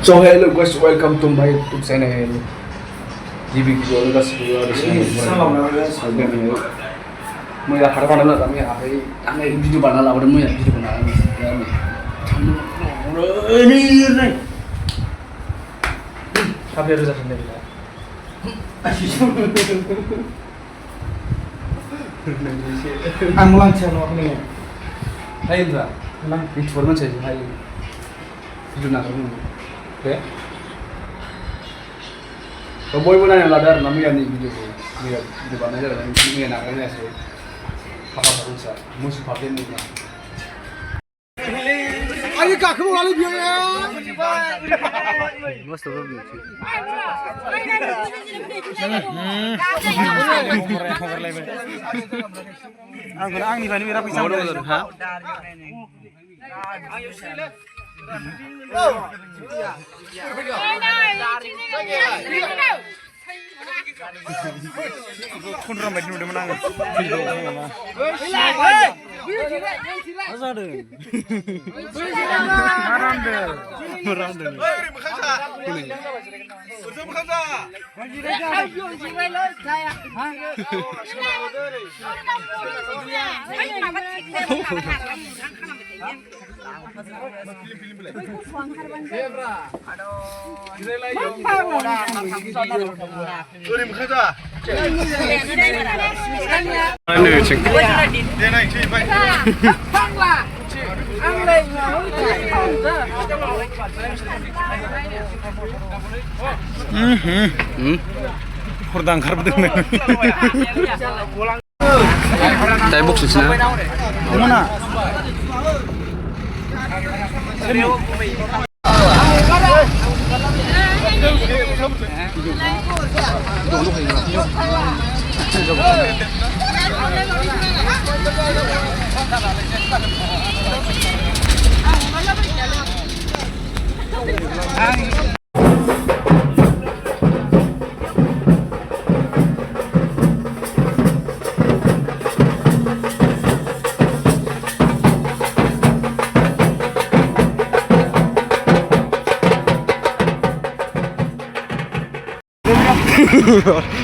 So hello guys, welcome to my YouTube channel. Jadi video ini kasih ada channel. Mau ya harapan apa kami ya? Video bana lah, mau ya video bana. Ini. Tapi harus ada sendiri. Ang lang channel ni. Hai Indra, lang informasi saja. Hai. Video nak kamu. Oke. Kau boy mana yang ladar namanya ni video ko. Ni video bana aja lah. Ni nak kan sih. Apa baru sah. Musuh pakai ni. Ayo kak, kamu lalu dia ya. Mesti bagus. Ang ni bani mera pisang. Ha? Kunram baju udah menang. Hordang karbet ni. Tebok sih na. Mana?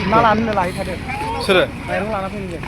Nalan ni lah itu. Sudah. Air lana pun ni.